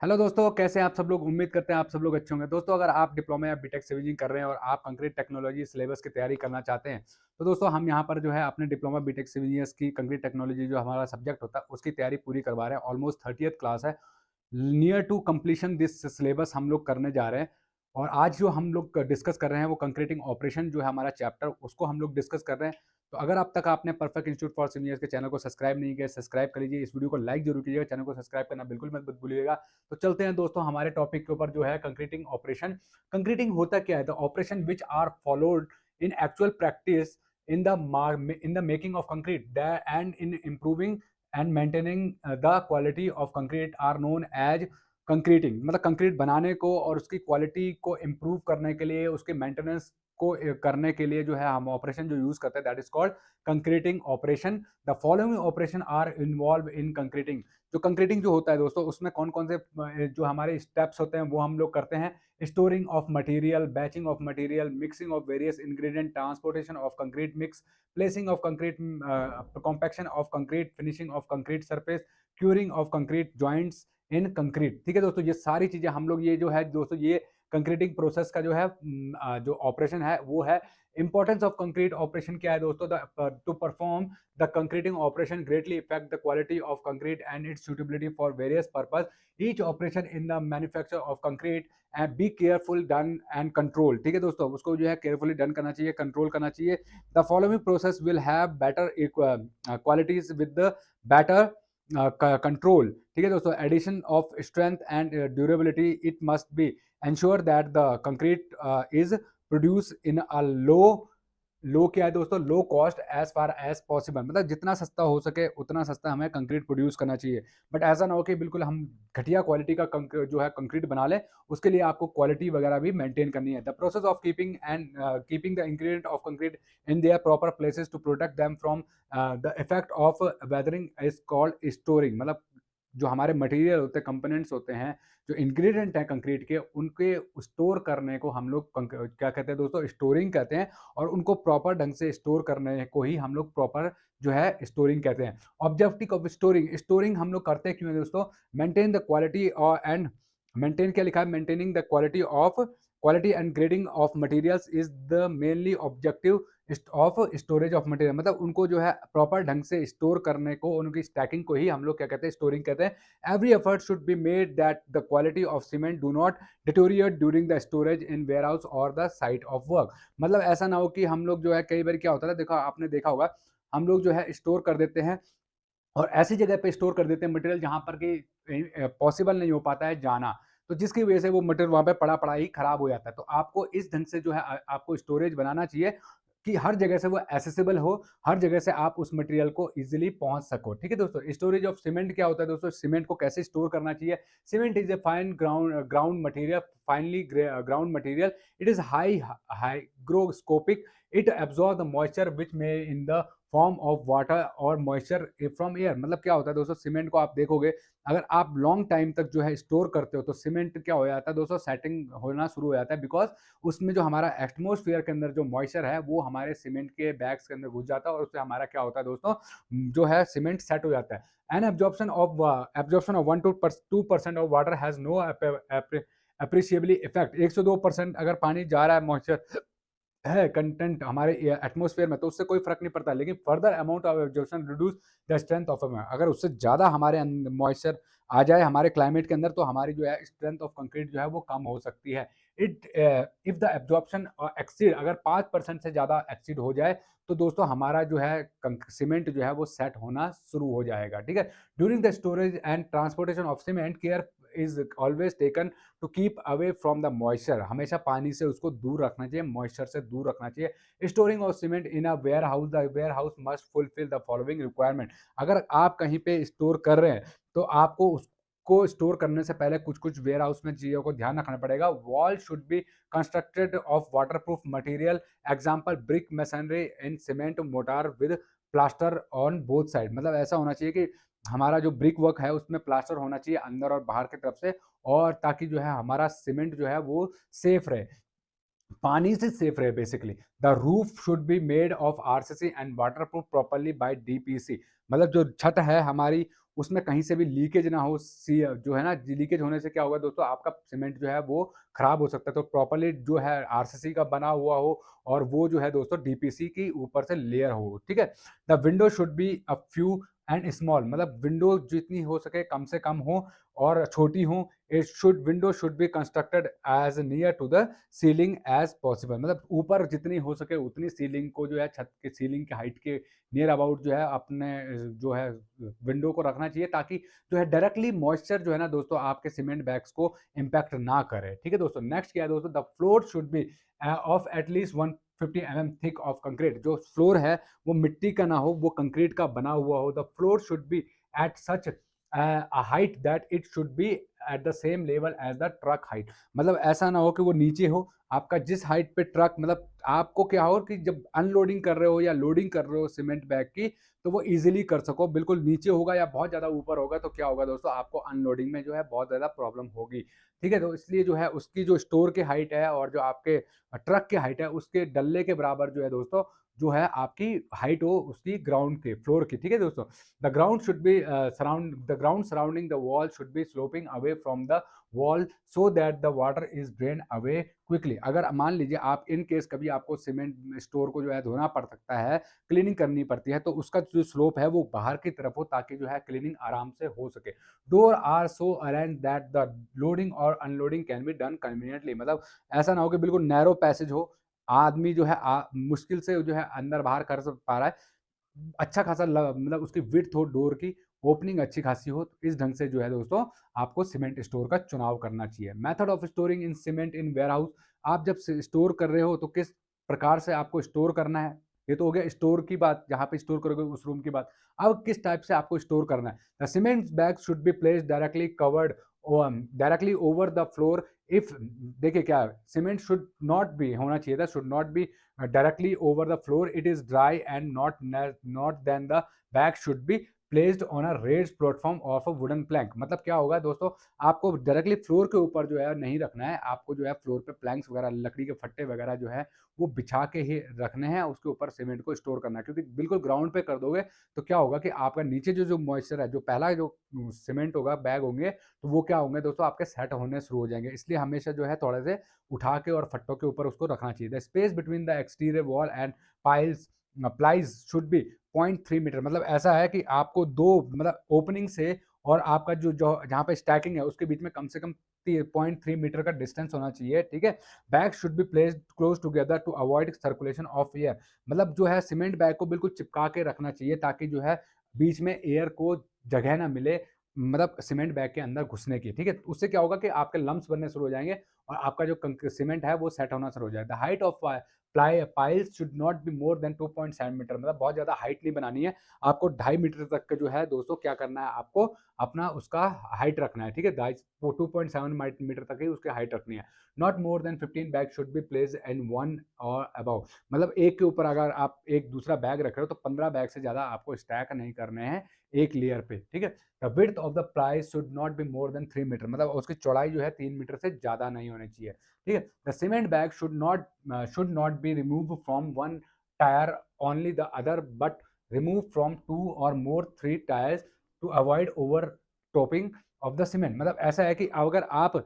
Hello दोस्तों, कैसे हैं आप सब लोग। उम्मीद करते हैं आप सब लोग अच्छे होंगे। दोस्तों, अगर आप डिप्लोमा या बीटेक सिविल इंजीनियरिंग कर रहे हैं और आप कंक्रीट टेक्नोलॉजी सिलेबस की तैयारी करना चाहते हैं, तो दोस्तों हम यहाँ पर जो है अपने डिप्लोमा बीटेक सिविल इंजीनियर्स की कंक्रीट टेक्नोलॉजी जो हमारा सब्जेक्ट होता है उसकी तैयारी पूरी करवा रहे हैं। ऑलमोस्ट 30th क्लास है। Near to completion this syllabus हम लोग करने जा रहे हैं। और आज जो हम लोग डिस्कस कर रहे हैं वो कंक्रीटिंग ऑपरेशन जो है हमारा चैप्टर, उसको हम लोग डिस्कस कर रहे हैं। तो अगर अब तक आपने परफेक्ट इंस्टीट्यूट फॉर सीनियर्स के चैनल को सब्सक्राइब नहीं किया, सब्सक्राइब कर लीजिए। इस वीडियो को लाइक जरूर कीजिएगा, चैनल को सब्सक्राइब करना बिल्कुल मत भूलिएगा। तो चलते हैं दोस्तों हमारे टॉपिक के ऊपर जो है कंक्रीटिंग ऑपरेशन। कंक्रीटिंग होता क्या है? The operation which are followed in actual practice in the making of concrete and in improving and maintaining the quality of concrete are known as concreting. मतलब कंक्रीट बनाने को और उसकी क्वालिटी को improve करने के लिए, उसके मेंटेनेंस को करने के लिए जो है हम ऑपरेशन जो यूज करते हैं that is called concreting operation. The following operation are involve in concreting. जो कंक्रीटिंग जो होता है दोस्तों, उसमें कौन कौन से जो हमारे स्टेप्स होते हैं वो हम लोग करते हैं। Storing of material, batching of material, mixing of various ingredient, transportation of concrete mix, placing of concrete, compaction of concrete, finishing of concrete surface, curing of concrete joints in concrete. ठीक है दोस्तों, ये सारी चीजें हम लोग ये जो है दोस्तों ये कंक्रीटिंग प्रोसेस का जो है जो ऑपरेशन है वो है। इंपॉर्टेंस ऑफ कंक्रीट ऑपरेशन क्या है दोस्तों? To perform the concreting operation greatly effect the quality of concrete and its suitability for various purpose. Each operation in the manufacture of concrete and be careful done and control. ठीक है दोस्तों, उसको जो है carefully done करना चाहिए, control करना चाहिए। The following process will have better qualities with the better control। ठीक है दोस्तों, addition of strength and durability, it must be ensure that the concrete is produced in a low क्या है दोस्तों, low cost as far as possible. मतलब जितना सस्ता हो सके उतना सस्ता हमें कंक्रीट प्रोड्यूस करना चाहिए। बट ऐसा ना हो कि बिल्कुल हम घटिया क्वालिटी का जो है कंक्रीट बना लें। उसके लिए आपको क्वालिटी वगैरह भी मेंटेन करनी है। The process of keeping the ingredient of concrete in their proper places to protect them from the effect of weathering is called storing. मतलब जो हमारे मटेरियल होते हैं, कंपोनेंट्स होते हैं, जो इंग्रेडिएंट हैं कंक्रीट के, उनके स्टोर करने को हम लोग क्या कहते हैं दोस्तों, स्टोरिंग कहते हैं। और उनको प्रॉपर ढंग से स्टोर करने को ही हम लोग प्रॉपर जो है स्टोरिंग कहते हैं। ऑब्जेक्टिव ऑफ स्टोरिंग, स्टोरिंग हम लोग करते हैं क्यों है दोस्तों? मेंटेन द क्वालिटी और एंड मेंटेन क्या लिखा है? Maintaining the quality and grading of materials is the mainly objective of storage of material. मतलब उनको जो है प्रॉपर ढंग से स्टोर करने को, उनकी स्टैकिंग को ही हम लोग क्या कहते हैं? स्टोरिंग कहते हैं। Every effort should be made that the quality of cement do not deteriorate during the storage in warehouse or the site of work। मतलब ऐसा ना हो कि हम लोग जो है, कई बार क्या होता है, देखो आपने देखा होगा, हम लोग जो है स्टोर कर देते हैं और ऐसी जगह पे स्टोर कर देते हैं मटेरियल जहाँ पर कि पॉसिबल नहीं हो पाता है जाना। तो जिसकी वजह से वो मटेरियल वहाँ पे पड़ा पड़ा ही खराब हो जाता है। तो आपको इस ढंग से जो है आपको स्टोरेज बनाना चाहिए कि हर जगह से वो एक्सेसिबल हो, हर जगह से आप उस मटेरियल को इजीली पहुंच सको। ठीक है दोस्तों, स्टोरेज ऑफ सीमेंट क्या होता है दोस्तों? सीमेंट को कैसे स्टोर करना चाहिए? Cement is a fine ground material, finally ground material. It is hygroscopic. It absorb the moisture which may in the form of water और मॉइस्चर फ्रॉम एयर। मतलब क्या होता है दोस्तों, सीमेंट को आप देखोगे, अगर आप लॉन्ग टाइम तक जो है स्टोर करते हो तो सीमेंट क्या हो जाता है दोस्तों? सेटिंग होना शुरू हो जाता है। बिकॉज उसमें जो हमारा एटमोस्फेयर के अंदर जो मॉइस्चर है वो हमारे सीमेंट के बैग्स के अंदर घुस जाता है और उससे हमारा क्या होता है दोस्तों, जो है सीमेंट सेट हो जाता है। An absorption of 1 to 2% of water has no appreciably effect. 1 से 2% अगर पानी जा रहा है, मॉइस्चर है कंटेंट हमारे एटमॉस्फेयर में, तो उससे कोई फर्क नहीं पड़ता। लेकिन further amount of absorption reduce the strength of अगर उससे ज़्यादा हमारे मॉइस्चर आ जाए हमारे क्लाइमेट के अंदर, तो हमारी जो है स्ट्रेंथ ऑफ कंक्रीट जो है वो कम हो सकती है। It if the absorption exceed, अगर 5% से ज़्यादा एक्सीड हो जाए तो दोस्तों हमारा जो है सीमेंट जो है वो सेट होना शुरू हो जाएगा। ठीक है। During the storage and transportation of cement, care is always taken to keep away from the moisture. हमेशा पानी से उसको दूर रखना चाहिए, मॉइस्चर से दूर रखना चाहिए। Storing of cement in a warehouse, the warehouse must fulfil the following requirement. अगर आप कहीं पे स्टोर कर रहे हैं तो आपको उसको स्टोर करने से पहले कुछ कुछ वेयर हाउस में चीज़ों को ध्यान रखना पड़ेगा। Wall should be constructed of water proof material, example brick machinery in cement motor with plaster on both side. मतलब ऐसा होना चाहिए कि हमारा जो ब्रिक वर्क है उसमें प्लास्टर होना चाहिए अंदर और बाहर की तरफ से, और ताकि जो है हमारा सीमेंट जो है वो सेफ रहे, पानी से सेफ रहे basically. The roof should be made of RCC and waterproof properly by DPC. मतलब जो छत है हमारी उसमें कहीं से भी लीकेज ना हो, सी जो है ना, लीकेज होने से क्या होगा दोस्तों, आपका सीमेंट जो है वो खराब हो सकता है। तो प्रॉपर्ली जो है आरसीसी का बना हुआ हो, और वो जो है दोस्तों डीपीसी की ऊपर से लेयर हो, ठीक है। The window should be a few and small, मतलब विंडो जितनी हो सके कम से कम हो और छोटी हो। It should window should be constructed as near to the ceiling as possible, मतलब ऊपर जितनी हो सके उतनी सीलिंग को जो है, छत के सीलिंग के हाइट के नियर अबाउट जो है अपने जो है विंडो को रखना चाहिए, ताकि जो है डायरेक्टली मॉइस्चर जो है ना दोस्तों आपके सीमेंट बैग्स को इम्पैक्ट ना करे, ठीक है दोस्तों। नेक्स्ट क्या है दोस्तों, the floor should be of at least 150 thick of concrete, जो फ्लोर है वो मिट्टी का ना हो, वो कंक्रीट का बना हुआ हो। The floor should be at such a height that it should be at the same level as the truck height, मतलब ऐसा ना हो कि वो नीचे हो, आपका जिस हाइट पे ट्रक, मतलब आपको क्या हो कि जब अनलोडिंग कर रहे हो या लोडिंग कर रहे हो सीमेंट बैग की, तो वो इजीली कर सको। बिल्कुल नीचे होगा या बहुत ज़्यादा ऊपर होगा तो क्या होगा दोस्तों, आपको अनलोडिंग में जो है बहुत ज़्यादा प्रॉब्लम होगी, ठीक है। तो इसलिए जो है उसकी जो स्टोर की हाइट है और जो आपके ट्रक की हाइट है उसके डल्ले के बराबर जो है दोस्तों, जो है आपकी हाइट हो उसकी ग्राउंड के फ्लोर की, ठीक है दोस्तों। The ground should be the ground surrounding the wall should be sloping away from the wall so that the water is drained away quickly। अगर मान लीजिए आप इन केस कभी आपको सीमेंट स्टोर को जो है धोना पड़ सकता है, क्लीनिंग करनी पड़ती है, तो उसका जो स्लोप है वो बाहर की तरफ हो, ताकि जो है क्लीनिंग आराम से हो सके। Door are so arrange that the loading और unloading can be done conveniently, मतलब ऐसा ना हो कि बिल्कुल नैरो पैसेज हो, आदमी जो है मुश्किल से जो है अंदर बाहर कर पा रहा है, अच्छा खासा मतलब उसकी विड्थ हो डोर की, ओपनिंग अच्छी खासी हो, तो इस ढंग से जो है दोस्तों आपको सीमेंट स्टोर का चुनाव करना चाहिए। Method of storing in cement in warehouse, आप जब स्टोर कर रहे हो तो किस प्रकार से आपको स्टोर करना है, ये तो हो गया स्टोर की बात, जहाँ पे स्टोर करोगे उस रूम की बात। अब किस टाइप से आपको स्टोर करना है, the cement bag should be placed directly covered directly over the floor. If देखिए क्या है, सीमेंट शुड नॉट बी होना चाहिए था, should not B directly over the floor, it is dry and not then the bag should be placed on a raised platform of a wooden plank। मतलब क्या होगा दोस्तों, आपको डायरेक्टली फ्लोर के ऊपर जो है नहीं रखना है, आपको जो है फ्लोर पे प्लैंक्स वगैरह, लकड़ी के फट्टे वगैरह जो है वो बिछा के ही रखने हैं, उसके ऊपर सीमेंट को स्टोर करना है। क्योंकि बिल्कुल ग्राउंड पे कर दोगे तो क्या होगा कि आपका नीचे जो जो मॉइस्चर है, जो पहला जो सीमेंट होगा बैग होंगे, तो वो क्या होंगे दोस्तों, आपके सेट होने शुरू हो जाएंगे। इसलिए हमेशा जो है थोड़े से उठा के और फट्टों के ऊपर उसको रखना चाहिए। The space between the exterior wall and piles plies should be 0.3 metre, मतलब ऐसा है कि आपको दो, मतलब ओपनिंग से और आपका जो जो जहाँ पे स्टैकिंग है उसके बीच में कम से कम 0.3 मीटर का डिस्टेंस होना चाहिए, ठीक है। Bag should be placed close together to avoid circulation of air, मतलब जो है सीमेंट बैग को बिल्कुल चिपका के रखना चाहिए, ताकि जो है बीच में एयर को जगह ना मिले, मतलब सीमेंट बैग के अंदर घुसने की, ठीक है। उससे क्या होगा कि आपके लम्स बनने शुरू हो जाएंगे और आपका जो सीमेंट है वो सेट होना शुरू हो जाएगा। The height of piles should not be more than 2.7 metre, मतलब बहुत ज़्यादा हाइट नहीं बनानी है, आपको 2.5 मीटर तक का जो है दोस्तों क्या करना है, आपको अपना उसका हाइट रखना है, ठीक है। 2.7 मीटर तक ही उसकी हाइट रखनी है। Not more than 15 bag should B place in one और अबव, मतलब एक के ऊपर अगर आप एक दूसरा बैग रख रहे हो तो 15 बैग से ज़्यादा आपको स्टैक नहीं करने हैं एक लेयर पे, ठीक है। The width of the price should not be more than 3 metre, मतलब उसकी चौड़ाई जो है 3 मीटर से ज़्यादा नहीं होनी चाहिए, ठीक है। The cement bag should not be remove from one tier only the other, but remove from 2 और more 3 tiers to avoid over topping of the cement, मतलब ऐसा है कि अगर आप,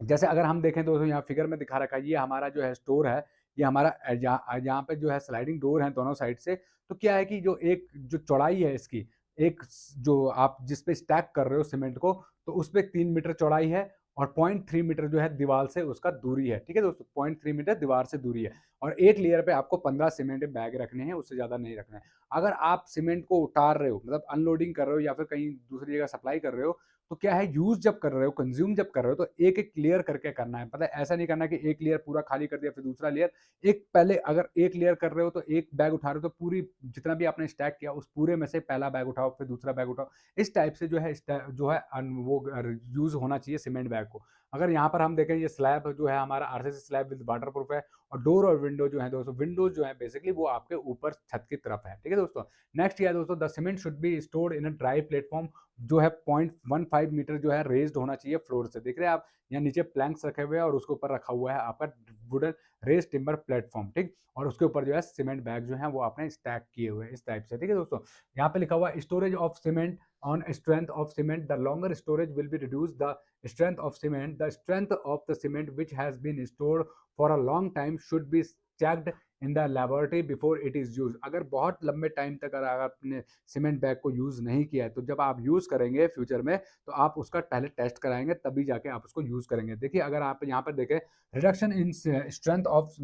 जैसे अगर हम देखें दोस्तों यहाँ फिगर में दिखा रखा है, ये हमारा जो है स्टोर है, ये हमारा यहाँ पे जो है स्लाइडिंग डोर है दोनों साइड से। तो क्या है कि जो एक जो चौड़ाई है इसकी, एक जो आप जिस पे स्टैक कर रहे हो सीमेंट को, तो उस पे 3 मीटर चौड़ाई है और 0.3 मीटर जो है दीवार से उसका दूरी है, ठीक है दोस्तों। 0.3 मीटर दीवार से दूरी है और एक लेयर पे आपको 15 सीमेंट बैग रखने हैं, उससे ज़्यादा नहीं रखना है। अगर आप सीमेंट को उतार रहे हो, मतलब अनलोडिंग कर रहे हो या फिर कहीं दूसरी जगह सप्लाई कर रहे हो, तो क्या है, यूज़ जब कर रहे हो, कंज़्यूम जब कर रहे हो, तो एक-एक लेयर करके करना है। पता है, ऐसा नहीं करना कि एक लेयर पूरा खाली कर दिया फिर दूसरा लेयर। एक पहले अगर एक लेयर कर रहे हो तो एक बैग उठा रहे हो तो पूरी जितना भी आपने स्टैक किया उस पूरे में से पहला बैग उठाओ, फिर दूसरा बैग उठाओ। इस टाइप से जो है जो है वो यूज़ होना चाहिए सीमेंट बैग को। अगर यहाँ पर हम देखें, ये स्लैब जो है हमारा आरसीसी स्लैब विद वाटरप्रूफ है, और डोर और विंडो जो है दोस्तों, विंडोज़ जो है बेसिकली वो आपके ऊपर छत की तरफ है, ठीक है दोस्तों। नेक्स्ट क्या है दोस्तों, the cement should be stored in a dry platform, जो है 0.15 मीटर जो है रेज्ड होना चाहिए फ्लोर से। देख रहे हैं आप, यहाँ नीचे प्लैंक्स रखे हुए हैं और उसके ऊपर रखा हुआ है आपका वुडन रेस्ड टिम्बर प्लेटफॉर्म, ठीक। और उसके ऊपर जो है सीमेंट बैग जो है वो आपने स्टैक किए हुए हैं इस टाइप से, ठीक है दोस्तों। यहाँ पे लिखा हुआ है storage of cement on strength of cement. The longer storage will be reduced the strength of cement. The strength of the cement which has been stored for a long time should be checked in the laboratory before it is use. अगर बहुत लंबे time तक अगर आपने cement bag को use नहीं किया है, तो जब आप यूज़ करेंगे फ्यूचर में, तो आप उसका पहले टेस्ट कराएंगे, तभी जाके आप उसको यूज़ करेंगे। देखिए, अगर आप यहाँ पर देखें, reduction in strength of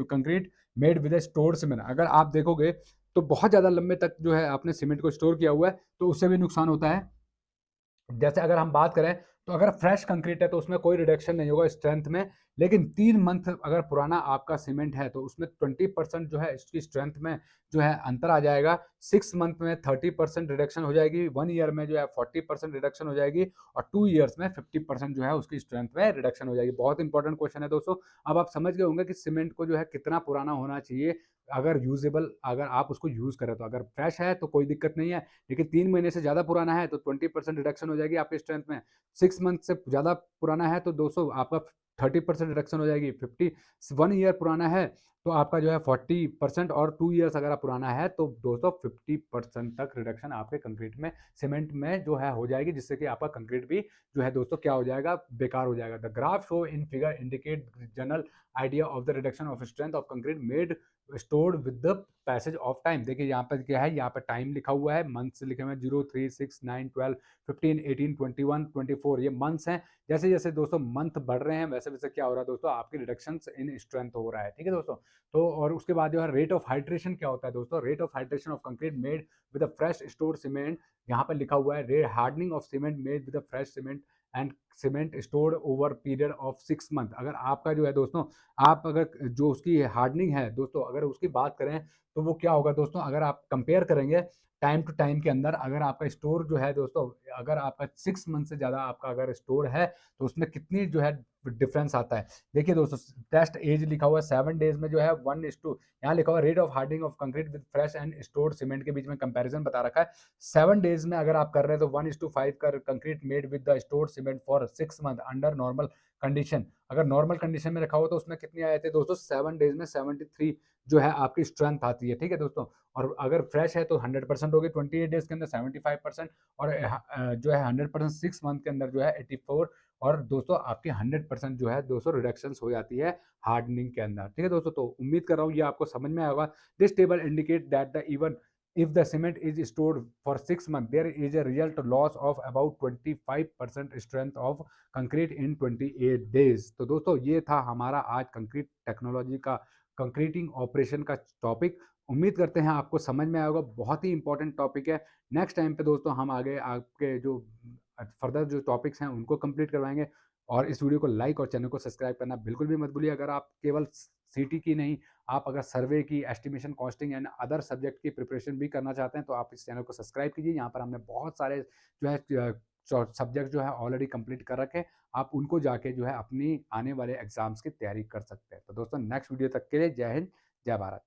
concrete made with store cement, अगर आप देखोगे तो बहुत ज़्यादा लंबे तक जो है आपने सीमेंट को स्टोर किया हुआ है, तो उससे भी नुकसान होता है। जैसे अगर हम बात करें, तो अगर फ्रेश कंक्रीट है तो उसमें कोई रिडक्शन नहीं होगा स्ट्रेंथ में, लेकिन 3 मंथ अगर पुराना आपका सीमेंट है तो उसमें 20% जो है इसकी स्ट्रेंथ में जो है अंतर आ जाएगा। 6 मंथ में 30% रिडक्शन हो जाएगी, 1 ईयर में जो है 40% रिडक्शन हो जाएगी और 2 ईयर्स में 50% जो है उसकी स्ट्रेंथ में रिडक्शन हो जाएगी। बहुत इंपॉर्टेंट क्वेश्चन है दोस्तों। अब आप समझ गए होंगे कि सीमेंट को जो है कितना पुराना होना चाहिए अगर यूजेबल, अगर आप उसको यूज़ करें तो। अगर फ्रेश है तो कोई दिक्कत नहीं है, लेकिन 3 महीने से ज़्यादा पुराना है तो 20% रिडक्शन हो जाएगी आपकी स्ट्रेंथ में। 6 मंथ से ज़्यादा पुराना है तो दोस्तों आपका 30% रिडक्शन हो जाएगी। 1 ईयर पुराना है तो आपका जो है 40%, और 2 ईयर्स अगर आप पुराना है तो दोस्तों 50% तक रिडक्शन आपके कंक्रीट में, सीमेंट में जो है हो जाएगी, जिससे कि आपका कंक्रीट भी जो है दोस्तों क्या हो जाएगा, बेकार हो जाएगा। The graph show in figure indicate general idea of the reduction of strength of concrete made stored with the passage of time. देखिए यहाँ पर क्या है, यहाँ पर टाइम लिखा हुआ है, मंथ्स लिखे हुए हैं 0, 3, 6, 9, 12, 15, 18, 21, 24, ये मंथ्स हैं। जैसे जैसे दोस्तों मंथ बढ़ रहे हैं, वैसे वैसे क्या हो रहा है दोस्तों, आपकी रिडक्शन इन स्ट्रेंथ हो रहा है। ठीक है दोस्तों। तो और उसके बाद जो है रेट ऑफ हाइड्रेशन क्या होता है दोस्तों, rate of hydration of concrete made with a fresh store cement, यहाँ पर लिखा हुआ है रे hardening of cement made with a fresh cement and cement stored over period of 6 month. अगर आपका जो है दोस्तों, आप अगर जो उसकी हार्डनिंग है दोस्तों, अगर उसकी बात करें तो वो क्या होगा दोस्तों, अगर आप कंपेयर करेंगे टाइम टू टाइम के अंदर, अगर आपका स्टोर जो है दोस्तों, अगर आपका 6 मंथ से ज़्यादा आपका अगर स्टोर है तो उसमें कितनी जो है डिफरेंस आता है। देखिए दोस्तों, टेस्ट एज लिखा हुआ है 7 डेज में जो है 1:, यहाँ लिखा हुआ है rate of hardening of concrete with fresh and stored cement के बीच में कंपैरिजन बता रखा है। 7 डेज में अगर आप कर रहे हैं तो 1:5 का concrete made with the stored cement for 6 month under normal condition. अगर नॉर्मल कंडीशन में रखा हो तो उसमें कितनी आए थे दोस्तों, 7 डेज में 73 जो है आपकी स्ट्रेंथ आती है। ठीक है दोस्तों। और अगर फ्रेश है तो 100% होगी 28 डेज के अंदर 75%, और जो है 100% 6 मंथ के अंदर जो है 84, और दोस्तों आपकी 100% जो है दोस्तों रिडक्शंस हो जाती है हार्डनिंग के अंदर। ठीक है दोस्तों। तो उम्मीद कर रहा हूँ ये आपको समझ में आया होगा। This table indicate that the even if the cement is stored for 6 months there is a result loss of about 25% strength of concrete in 28 days. तो दोस्तों ये था हमारा आज कंक्रीट टेक्नोलॉजी का, कंक्रीटिंग ऑपरेशन का टॉपिक। उम्मीद करते हैं आपको समझ में आया होगा, बहुत ही इंपॉर्टेंट टॉपिक है। नेक्स्ट टाइम पे दोस्तों हम आगे आपके जो फर्दर जो टॉपिक्स हैं उनको कंप्लीट करवाएंगे। और इस वीडियो को लाइक और चैनल को सब्सक्राइब करना बिल्कुल भी मत भूलिए। अगर आप केवल सीटी की नहीं, आप अगर सर्वे की, estimation, costing and other subject की प्रिपरेशन भी करना चाहते हैं तो आप इस चैनल को सब्सक्राइब कीजिए। यहाँ पर हमने बहुत सारे जो है सब्जेक्ट जो है ऑलरेडी कंप्लीट कर रखे हैं। आप उनको जाके जो है अपनी आने वाले एग्जाम्स की तैयारी कर सकते हैं। तो दोस्तों नेक्स्ट वीडियो तक के लिए जय हिंद, जय भारत।